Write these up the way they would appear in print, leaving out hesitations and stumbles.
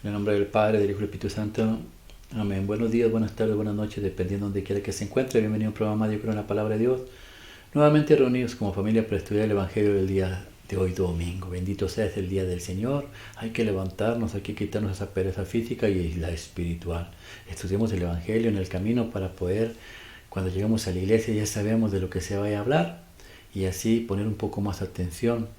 En el nombre del Padre, del Hijo y del Espíritu Santo. Amén. Buenos días, buenas tardes, buenas noches, dependiendo de donde quiera que se encuentre. Bienvenido a un programa de Yo Creo en la Palabra de Dios. Nuevamente reunidos como familia para estudiar el Evangelio del día de hoy domingo. Bendito sea el día del Señor. Hay que levantarnos, hay que quitarnos esa pereza física y la espiritual. Estudiemos el Evangelio en el camino para poder, cuando lleguemos a la iglesia, ya sabemos de lo que se vaya a hablar y así poner un poco más atención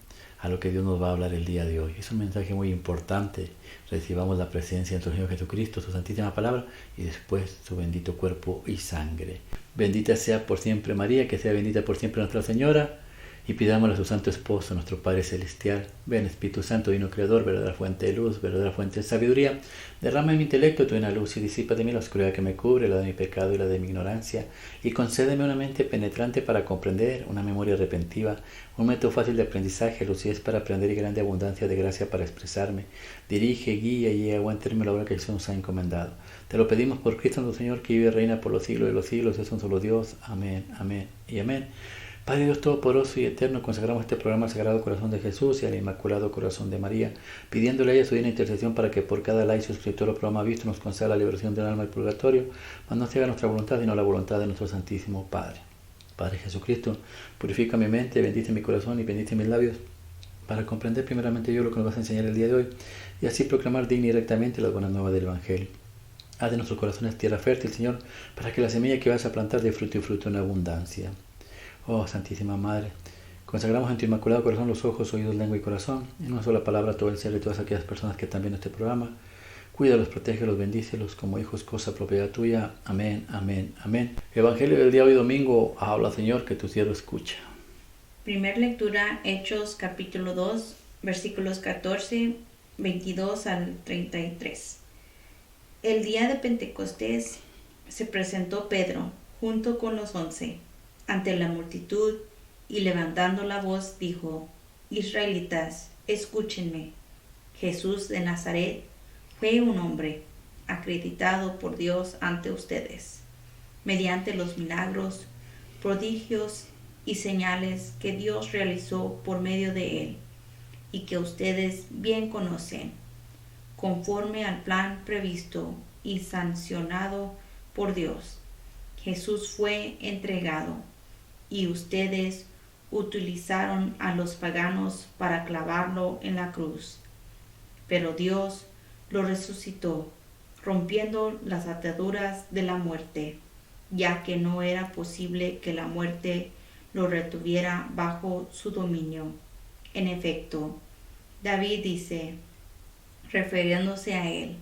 a lo que Dios nos va a hablar el día de hoy. Es un mensaje muy importante. Recibamos la presencia de nuestro Señor Jesucristo, su santísima palabra, y después su bendito cuerpo y sangre. Bendita sea por siempre María, que sea bendita por siempre Nuestra Señora, y pidámosle a su santo esposo, nuestro Padre Celestial. Ven, Espíritu Santo, Divino Creador, verdadera fuente de luz, verdadera fuente de sabiduría, derrama en mi intelecto tu buena luz y disipa de mí la oscuridad que me cubre, la de mi pecado y la de mi ignorancia, y concédeme una mente penetrante para comprender, una memoria repentiva, un método fácil de aprendizaje, lucidez para aprender y grande abundancia de gracia para expresarme. Dirige, guía y aguánteme la obra que Jesús nos ha encomendado. Te lo pedimos por Cristo nuestro Señor, que vive y reina por los siglos de los siglos, es un solo Dios. Amén, amén y amén. Padre Dios Todopoderoso y Eterno, consagramos este programa al Sagrado Corazón de Jesús y al Inmaculado Corazón de María, pidiéndole a ella su divina intercesión para que por cada like, suscriptor o programa visto nos conceda la liberación del alma del purgatorio, mas no se haga nuestra voluntad, sino la voluntad de nuestro Santísimo Padre. Padre Jesucristo, purifica mi mente, bendice mi corazón y bendice mis labios, para comprender primeramente yo lo que nos vas a enseñar el día de hoy, y así proclamar digna y rectamente las buenas nuevas del Evangelio. Haz de nuestros corazones tierra fértil, Señor, para que la semilla que vas a plantar dé fruto y fruto en abundancia. Oh, Santísima Madre, consagramos en tu Inmaculado Corazón los ojos, oídos, lengua y corazón, en una sola palabra todo el ser de todas aquellas personas que están viendo este programa. Cuídalos, protégelos, bendícelos como hijos, cosa propiedad tuya. Amén, amén, amén. Evangelio del día de hoy domingo, habla Señor, que tu siervo escucha. Primer lectura, Hechos capítulo 2, versículos 14, 22 al 33. El día de Pentecostés se presentó Pedro, junto con los 11, ante la multitud, y levantando la voz dijo: Israelitas, escúchenme. Jesús de Nazaret fue un hombre acreditado por Dios ante ustedes, mediante los milagros, prodigios y señales que Dios realizó por medio de él, y que ustedes bien conocen, conforme al plan previsto y sancionado por Dios. Jesús fue entregado, y ustedes utilizaron a los paganos para clavarlo en la cruz. Pero Dios lo resucitó, rompiendo las ataduras de la muerte, ya que no era posible que la muerte lo retuviera bajo su dominio. En efecto, David dice, refiriéndose a él: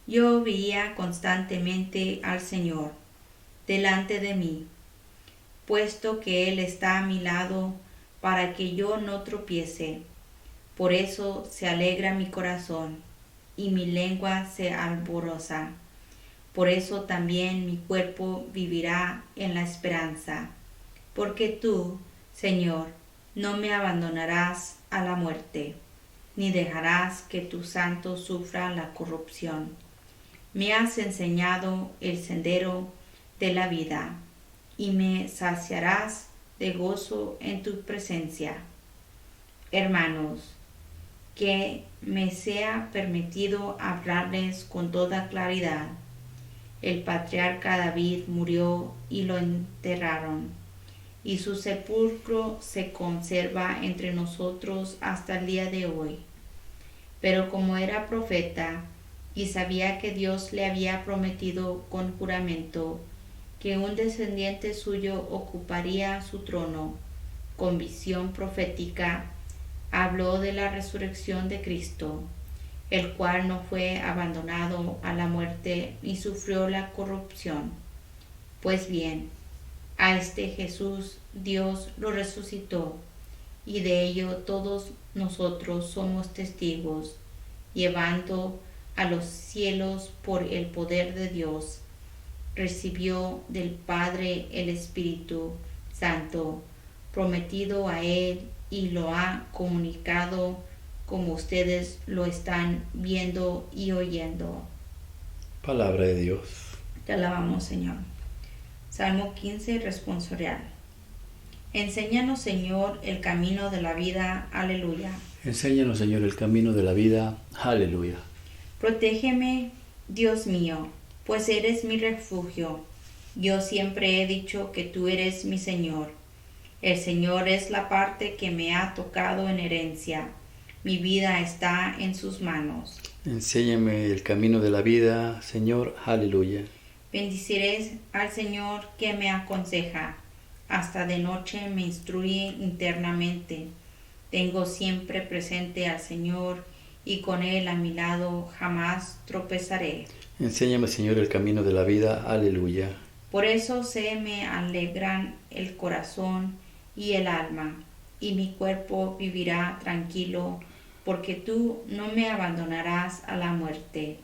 Yo veía constantemente al Señor delante de mí, puesto que Él está a mi lado para que yo no tropiece. Por eso se alegra mi corazón, y mi lengua se alboroza. Por eso también mi cuerpo vivirá en la esperanza, porque tú, Señor, no me abandonarás a la muerte, ni dejarás que tu santo sufra la corrupción. Me has enseñado el sendero de la vida, y me saciarás de gozo en tu presencia. Hermanos, que me sea permitido hablarles con toda claridad. El patriarca David murió y lo enterraron, y su sepulcro se conserva entre nosotros hasta el día de hoy. Pero como era profeta, y sabía que Dios le había prometido con juramento que un descendiente suyo ocuparía su trono, con visión profética habló de la resurrección de Cristo, el cual no fue abandonado a la muerte ni sufrió la corrupción. Pues bien, a este Jesús Dios lo resucitó, y de ello todos nosotros somos testigos, llevando a los cielos por el poder de Dios. Recibió del Padre el Espíritu Santo, prometido a él, y lo ha comunicado como ustedes lo están viendo y oyendo. Palabra de Dios. Te alabamos, Señor. Salmo 15, responsorial. Enséñanos, Señor, el camino de la vida. Aleluya. Enséñanos, Señor, el camino de la vida. Aleluya. Protégeme, Dios mío, pues eres mi refugio. Yo siempre he dicho que tú eres mi Señor. El Señor es la parte que me ha tocado en herencia. Mi vida está en sus manos. Enséñame el camino de la vida, Señor. Aleluya. Bendiciré al Señor que me aconseja. Hasta de noche me instruye internamente. Tengo siempre presente al Señor y con Él a mi lado jamás tropezaré. Enséñame, Señor, el camino de la vida. Aleluya. Por eso se me alegran el corazón y el alma, y mi cuerpo vivirá tranquilo, porque tú no me abandonarás a la muerte,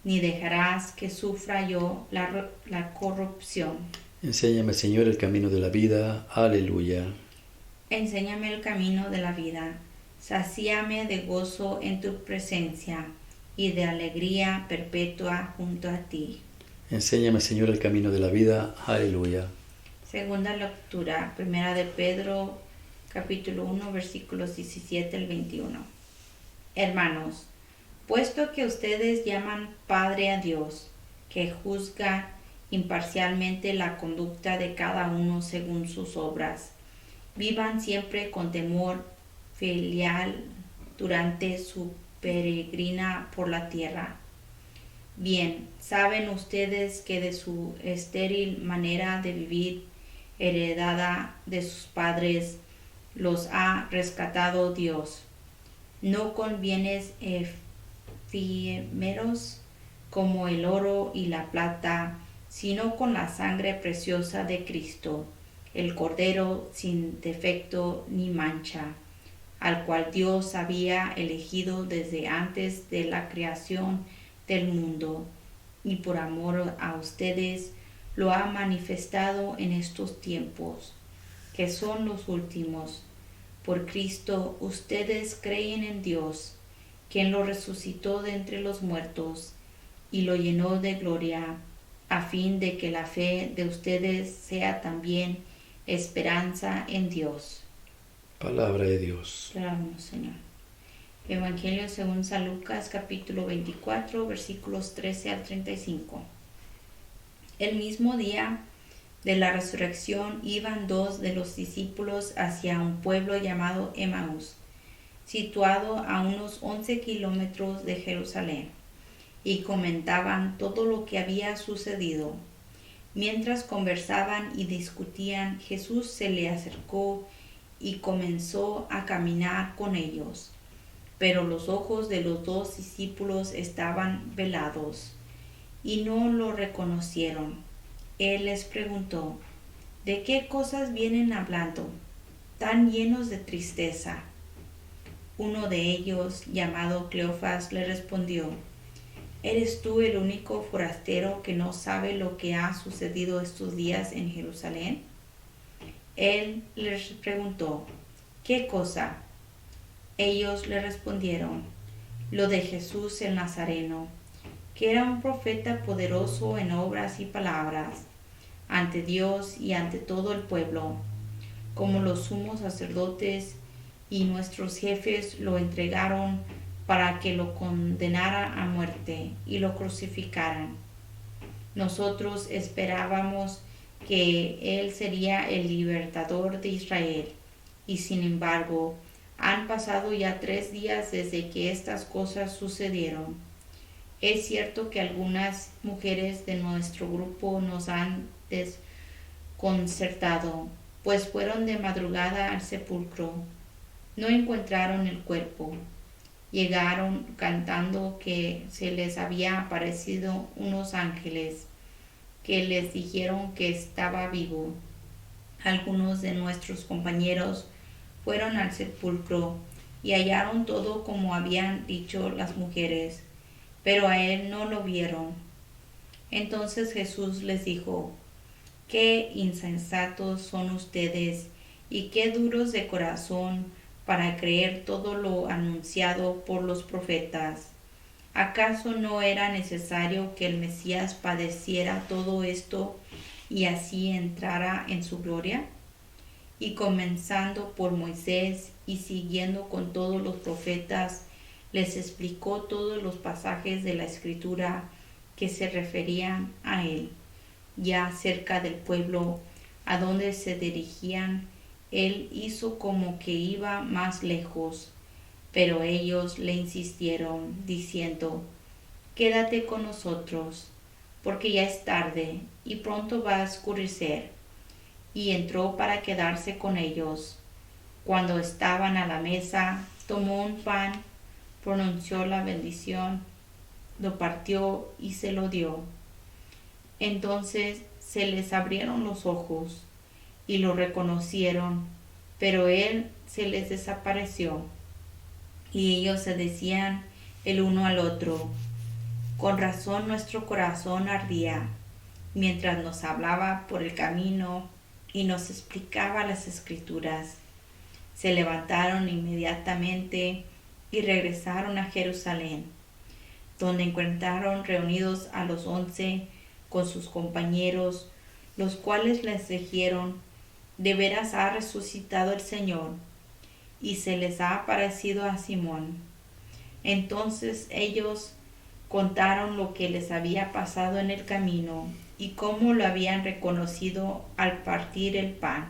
ni dejarás que sufra yo la corrupción. Enséñame, Señor, el camino de la vida. Aleluya. Enséñame el camino de la vida, sacíame de gozo en tu presencia, y de alegría perpetua junto a ti. Enséñame, Señor, el camino de la vida. Aleluya. Segunda lectura, primera de Pedro, capítulo 1, versículos 17 al 21. Hermanos, puesto que ustedes llaman Padre a Dios, que juzga imparcialmente la conducta de cada uno según sus obras, vivan siempre con temor filial durante su peregrina por la tierra. Bien, saben ustedes que de su estéril manera de vivir, heredada de sus padres, los ha rescatado Dios, no con bienes efímeros como el oro y la plata, sino con la sangre preciosa de Cristo, el Cordero sin defecto ni mancha, al cual Dios había elegido desde antes de la creación del mundo, y por amor a ustedes lo ha manifestado en estos tiempos, que son los últimos. Por Cristo ustedes creen en Dios, quien lo resucitó de entre los muertos y lo llenó de gloria, a fin de que la fe de ustedes sea también esperanza en Dios. Palabra de Dios. Oramos, Señor. Evangelio según San Lucas, capítulo 24, versículos 13 al 35. El mismo día de la resurrección iban dos de los discípulos hacia un pueblo llamado Emaús, situado a unos 11 kilómetros de Jerusalén, y comentaban todo lo que había sucedido. Mientras conversaban y discutían, Jesús se le acercó y comenzó a caminar con ellos. Pero los ojos de los dos discípulos estaban velados y no lo reconocieron. Él les preguntó: ¿de qué cosas vienen hablando, tan llenos de tristeza? Uno de ellos, llamado Cleofas, le respondió: ¿eres tú el único forastero que no sabe lo que ha sucedido estos días en Jerusalén? Él les preguntó: ¿qué cosa? Ellos le respondieron: lo de Jesús el Nazareno, que era un profeta poderoso en obras y palabras, ante Dios y ante todo el pueblo. Como los sumos sacerdotes y nuestros jefes lo entregaron para que lo condenara a muerte y lo crucificaran. Nosotros esperábamos que él sería el libertador de Israel, y sin embargo, han pasado ya 3 días desde que estas cosas sucedieron. Es cierto que algunas mujeres de nuestro grupo nos han desconcertado, pues fueron de madrugada al sepulcro. No encontraron el cuerpo. Llegaron cantando que se les había aparecido unos ángeles que les dijeron que estaba vivo. Algunos de nuestros compañeros fueron al sepulcro y hallaron todo como habían dicho las mujeres, pero a él no lo vieron. Entonces Jesús les dijo: qué insensatos son ustedes y qué duros de corazón para creer todo lo anunciado por los profetas. ¿Acaso no era necesario que el Mesías padeciera todo esto y así entrara en su gloria? Y comenzando por Moisés y siguiendo con todos los profetas, les explicó todos los pasajes de la Escritura que se referían a él. Ya cerca del pueblo a donde se dirigían, él hizo como que iba más lejos, pero ellos le insistieron, diciendo: «Quédate con nosotros, porque ya es tarde y pronto va a oscurecer». Y entró para quedarse con ellos. Cuando estaban a la mesa, tomó un pan, pronunció la bendición, lo partió y se lo dio. Entonces se les abrieron los ojos y lo reconocieron, pero él se les desapareció. Y ellos se decían el uno al otro: «Con razón nuestro corazón ardía mientras nos hablaba por el camino y nos explicaba las Escrituras». Se levantaron inmediatamente y regresaron a Jerusalén, donde encontraron reunidos a los 11 con sus compañeros, los cuales les dijeron: «De veras ha resucitado el Señor, y se les ha aparecido a Simón». Entonces ellos contaron lo que les había pasado en el camino y cómo lo habían reconocido al partir el pan.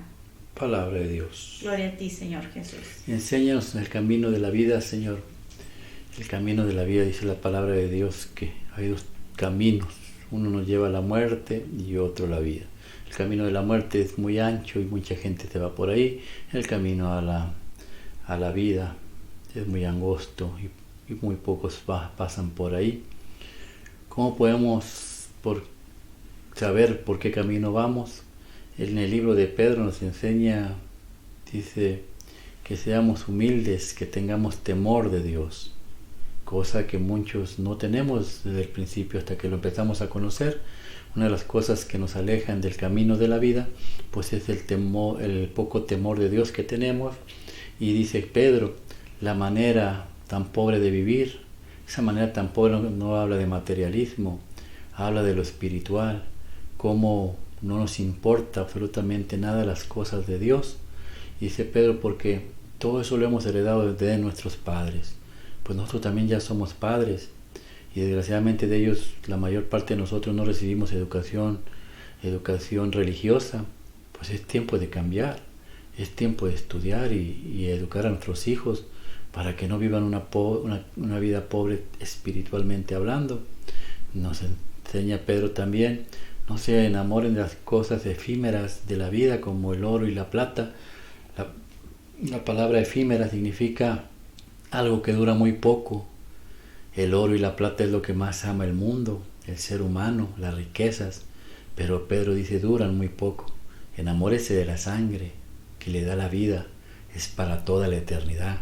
Palabra de Dios. Gloria a ti, Señor Jesús. Enséñanos el camino de la vida, Señor. El camino de la vida, dice la palabra de Dios, que hay dos caminos. Uno nos lleva a la muerte y otro a la vida. El camino de la muerte es muy ancho y mucha gente se va por ahí. El camino a la vida es muy angosto y muy pocos pasan por ahí. ¿Cómo podemos saber por qué camino vamos? En el libro de Pedro nos enseña, dice, que seamos humildes, que tengamos temor de Dios, cosa que muchos no tenemos desde el principio hasta que lo empezamos a conocer. Una de las cosas que nos alejan del camino de la vida, pues es el poco temor de Dios que tenemos. Y dice Pedro, la manera tan pobre de vivir, esa manera tan pobre no habla de materialismo, habla de lo espiritual, cómo no nos importa absolutamente nada las cosas de Dios. Y dice Pedro, porque todo eso lo hemos heredado de nuestros padres. Pues nosotros también ya somos padres, y desgraciadamente de ellos la mayor parte de nosotros no recibimos educación religiosa. Pues es tiempo de cambiar, es tiempo de estudiar y educar a nuestros hijos para que no vivan una vida pobre espiritualmente hablando. Nos enseña Pedro también: no se enamoren de las cosas efímeras de la vida como el oro y la plata. La palabra efímera significa algo que dura muy poco. El oro y la plata es lo que más ama el mundo, el ser humano, las riquezas. Pero Pedro dice, duran muy poco. Enamórese de la sangre que le da la vida, es para toda la eternidad.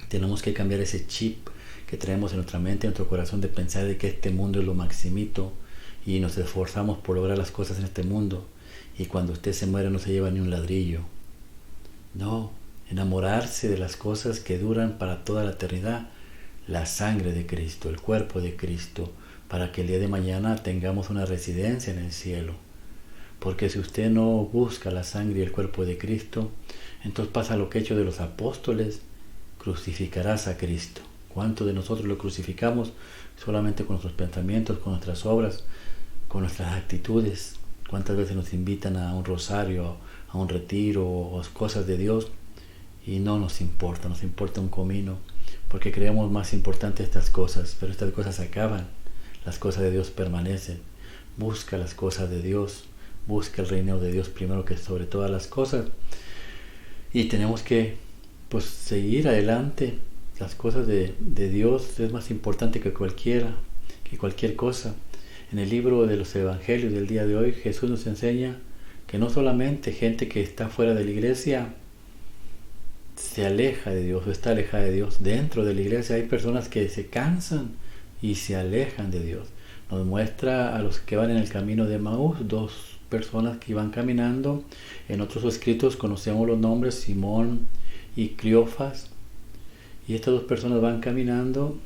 Tenemos que cambiar ese chip que traemos en nuestra mente, en nuestro corazón, de pensar de que este mundo es lo maximito y nos esforzamos por lograr las cosas en este mundo, y cuando usted se muere no se lleva ni un ladrillo. No, enamorarse de las cosas que duran para toda la eternidad, la sangre de Cristo, el cuerpo de Cristo, para que el día de mañana tengamos una residencia en el cielo. Porque si usted no busca la sangre y el cuerpo de Cristo, entonces pasa lo que ha hecho de los apóstoles: crucificarás a Cristo. ¿Cuántos de nosotros lo crucificamos? Solamente con nuestros pensamientos, con nuestras obras, con nuestras actitudes. ¿Cuántas veces nos invitan a un rosario, a un retiro o cosas de Dios y no nos importa un comino, porque creemos más importante estas cosas? Pero estas cosas acaban, las cosas de Dios permanecen. Busca las cosas de Dios, busca el reino de Dios primero que sobre todas las cosas, y tenemos que seguir adelante. Las cosas de Dios es más importante que cualquier cosa. En el libro de los Evangelios del día de hoy, Jesús nos enseña que no solamente gente que está fuera de la iglesia se aleja de Dios o está alejada de Dios. Dentro de la iglesia hay personas que se cansan y se alejan de Dios. Nos muestra a los que van en el camino de Emaús, dos personas que iban caminando. En otros escritos conocemos los nombres, Simón y Cleofas. Y estas dos personas van caminando,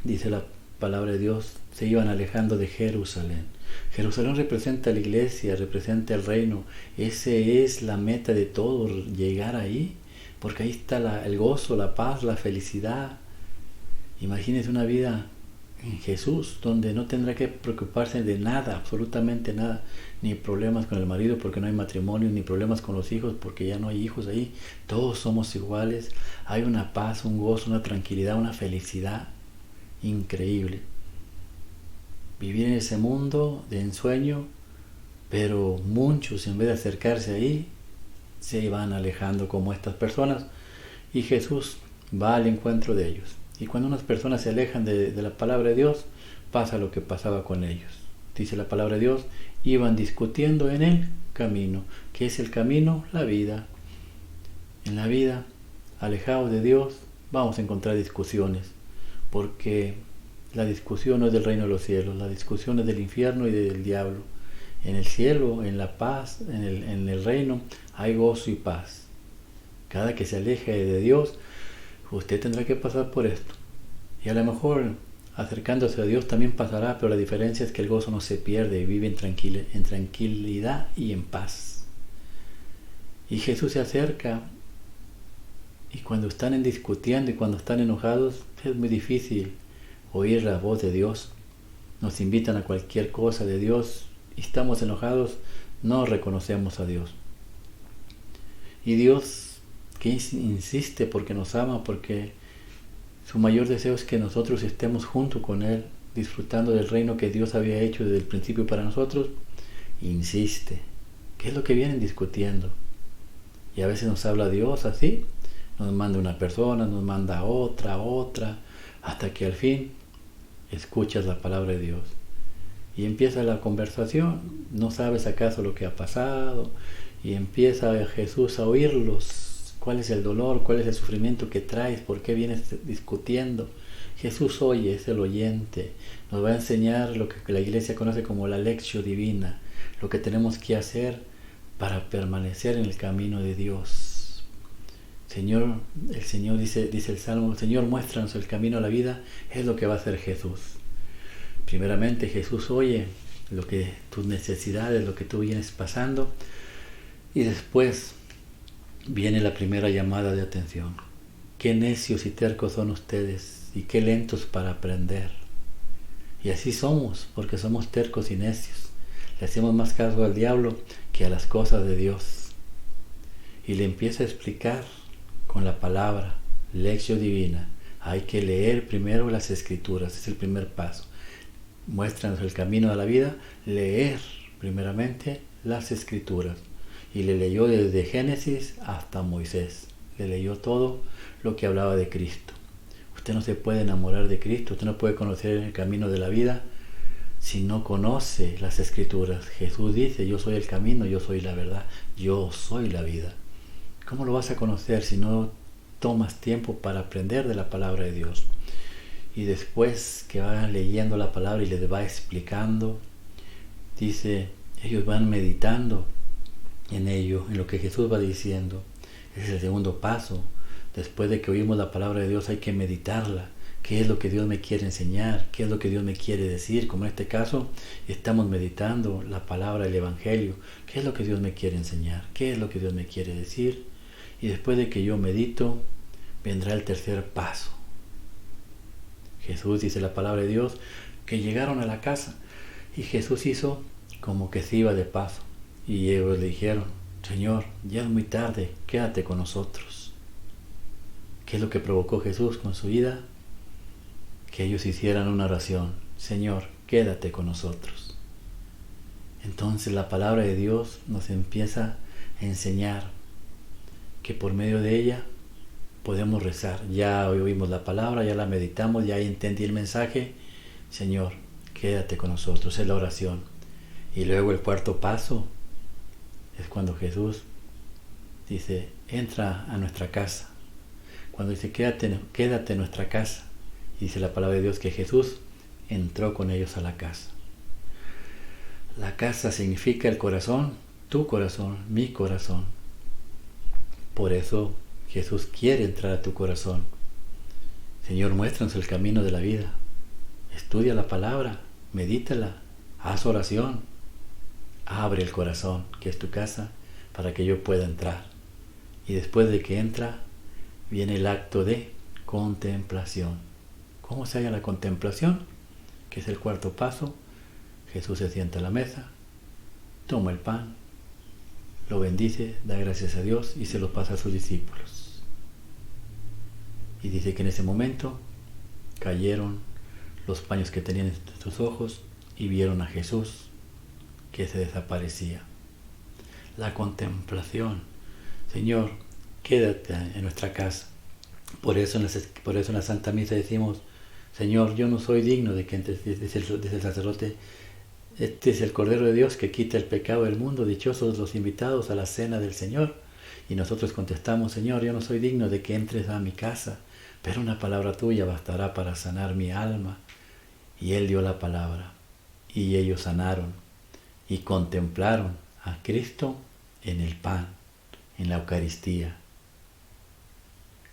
dice la palabra de Dios, se iban alejando de Jerusalén. Jerusalén representa la iglesia, representa el reino. Ese es la meta de todo, llegar ahí, porque ahí está el gozo, la paz, la felicidad. Imagínese una vida en Jesús, donde no tendrá que preocuparse de nada, absolutamente nada, ni problemas con el marido porque no hay matrimonio, ni problemas con los hijos porque ya no hay hijos ahí. Todos somos iguales. Hay una paz, un gozo, una tranquilidad, una felicidad increíble. Vivir en ese mundo de ensueño, pero muchos en vez de acercarse ahí, se van alejando como estas personas, y Jesús va al encuentro de ellos. Y cuando unas personas se alejan de la palabra de Dios, pasa lo que pasaba con ellos. Dice la palabra de Dios, iban discutiendo en el camino. ¿Qué es el camino? La vida. En la vida, alejados de Dios, vamos a encontrar discusiones, porque la discusión no es del reino de los cielos, la discusión es del infierno y del diablo. En el cielo, en la paz, en el reino, hay gozo y paz. Cada que se aleje de Dios, usted tendrá que pasar por esto. Y a lo mejor acercándose a Dios también pasará, pero la diferencia es que el gozo no se pierde y vive en tranquilidad y en paz. Y Jesús se acerca, y cuando están discutiendo y cuando están enojados, es muy difícil oír la voz de Dios. Nos invitan a cualquier cosa de Dios y estamos enojados, no reconocemos a Dios. Y Dios, que insiste porque nos ama, porque su mayor deseo es que nosotros estemos junto con Él, disfrutando del reino que Dios había hecho desde el principio para nosotros, insiste. ¿Qué es lo que vienen discutiendo? Y a veces nos habla Dios así, nos manda una persona, nos manda otra, hasta que al fin escuchas la palabra de Dios. Y empieza la conversación, no sabes acaso lo que ha pasado, y empieza Jesús a oírlos. ¿Cuál es el dolor? ¿Cuál es el sufrimiento que traes? ¿Por qué vienes discutiendo? Jesús oye, es el oyente. Nos va a enseñar lo que la iglesia conoce como la lección divina, lo que tenemos que hacer para permanecer en el camino de Dios. Señor, el Señor dice el Salmo, Señor, muéstranos el camino a la vida, es lo que va a hacer Jesús. Primeramente Jesús oye tus necesidades, lo que tú vienes pasando, y después viene la primera llamada de atención. Qué necios y tercos son ustedes, y qué lentos para aprender. Y así somos, porque somos tercos y necios. Le hacemos más caso al diablo que a las cosas de Dios. Y le empieza a explicar con la palabra, lección divina. Hay que leer primero las Escrituras, es el primer paso. Muéstranos el camino de la vida, leer primeramente las Escrituras. Y le leyó desde Génesis hasta Moisés. Le leyó todo lo que hablaba de Cristo. Usted no se puede enamorar de Cristo, usted no puede conocer el camino de la vida si no conoce las Escrituras. Jesús dice, yo soy el camino, yo soy la verdad, yo soy la vida. ¿Cómo lo vas a conocer si no tomas tiempo para aprender de la palabra de Dios? Y después que van leyendo la palabra y les va explicando, dice, ellos van meditando en ello, en lo que Jesús va diciendo. Ese es el segundo paso. Después de que oímos la palabra de Dios hay que meditarla. ¿Qué es lo que Dios me quiere enseñar? ¿Qué es lo que Dios me quiere decir? Como en este caso, estamos meditando la palabra del Evangelio. ¿Qué es lo que Dios me quiere enseñar? ¿Qué es lo que Dios me quiere decir? Y después de que yo medito, vendrá el tercer paso. Jesús, dice la palabra de Dios, que llegaron a la casa y Jesús hizo como que se iba de paso. Y ellos le dijeron, Señor, ya es muy tarde, quédate con nosotros. ¿Qué es lo que provocó Jesús con su ida? Que ellos hicieran una oración, Señor, quédate con nosotros. Entonces la palabra de Dios nos empieza a enseñar que por medio de ella podemos rezar. Ya oímos la palabra, ya la meditamos, ya entendí el mensaje. Señor, quédate con nosotros, es la oración. Y luego el cuarto paso es cuando Jesús dice, entra a nuestra casa. Cuando dice, quédate en nuestra casa. Y dice la palabra de Dios que Jesús entró con ellos a la casa. La casa significa el corazón, tu corazón, mi corazón. Por eso Jesús quiere entrar a tu corazón. Señor, muéstranos el camino de la vida. Estudia la palabra, medítala, haz oración. Abre el corazón, que es tu casa, para que yo pueda entrar. Y después de que entra, viene el acto de contemplación. ¿Cómo se halla la contemplación? Que es el cuarto paso. Jesús se sienta a la mesa, toma el pan, lo bendice, da gracias a Dios y se lo pasa a sus discípulos. Y dice que en ese momento cayeron los paños que tenían en sus ojos y vieron a Jesús que se desaparecía. La contemplación. Señor, quédate en nuestra casa. Por eso en la Santa Misa decimos: Señor, yo no soy digno de que entres, dice el sacerdote, este es el Cordero de Dios que quita el pecado del mundo, dichosos los invitados a la cena del Señor. Y nosotros contestamos: Señor, yo no soy digno de que entres a mi casa, pero una palabra tuya bastará para sanar mi alma. Y Él dio la palabra, y ellos sanaron, y contemplaron a Cristo en el pan, en la Eucaristía.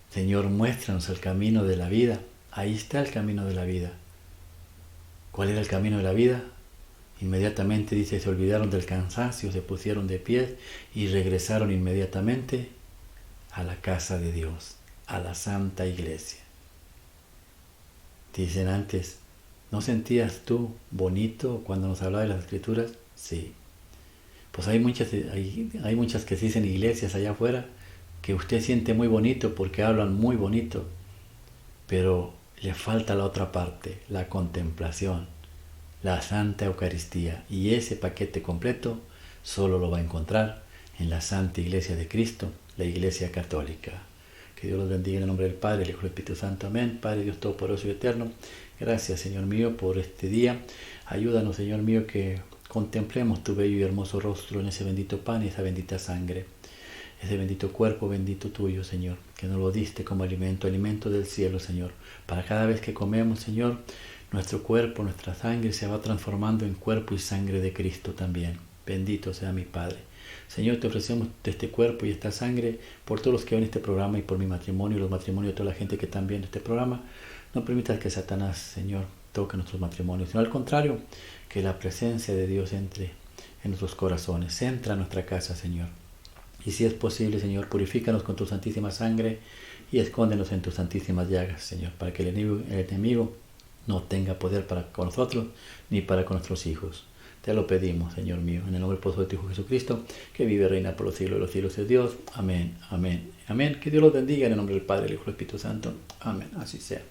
Señor, muéstranos el camino de la vida. Ahí está el camino de la vida. ¿Cuál era el camino de la vida? Inmediatamente dice, se olvidaron del cansancio, se pusieron de pie y regresaron inmediatamente a la casa de Dios, a la Santa Iglesia. Dicen antes, ¿no sentías tú bonito cuando nos hablaba de las Escrituras? Sí. Pues hay muchas que se dicen iglesias allá afuera que usted siente muy bonito porque hablan muy bonito, pero le falta la otra parte, la contemplación, la Santa Eucaristía. Y ese paquete completo solo lo va a encontrar en la Santa Iglesia de Cristo, la Iglesia Católica. Que Dios los bendiga en el nombre del Padre, del Hijo y del Espíritu Santo. Amén. Padre Dios Todopoderoso y Eterno, gracias, Señor mío, por este día. Ayúdanos, Señor mío, que contemplemos tu bello y hermoso rostro en ese bendito pan y esa bendita sangre, ese bendito cuerpo bendito tuyo, Señor, que nos lo diste como alimento, alimento del cielo, Señor. Para cada vez que comemos, Señor, nuestro cuerpo, nuestra sangre se va transformando en cuerpo y sangre de Cristo también. Bendito sea mi Padre. Señor, te ofrecemos este cuerpo y esta sangre por todos los que ven este programa y por mi matrimonio y los matrimonios de toda la gente que están viendo este programa. No permitas que Satanás, Señor, toque nuestros matrimonios, sino al contrario, que la presencia de Dios entre en nuestros corazones. Entra a nuestra casa, Señor. Y si es posible, Señor, purifícanos con tu santísima sangre y escóndenos en tus santísimas llagas, Señor, para que el enemigo no tenga poder para con nosotros ni para con nuestros hijos. Te lo pedimos, Señor mío, en el nombre poderoso de tu Hijo Jesucristo, que vive y reina por los siglos de los siglos de Dios. Amén, amén, amén. Que Dios los bendiga en el nombre del Padre, del Hijo y del Espíritu Santo. Amén. Así sea.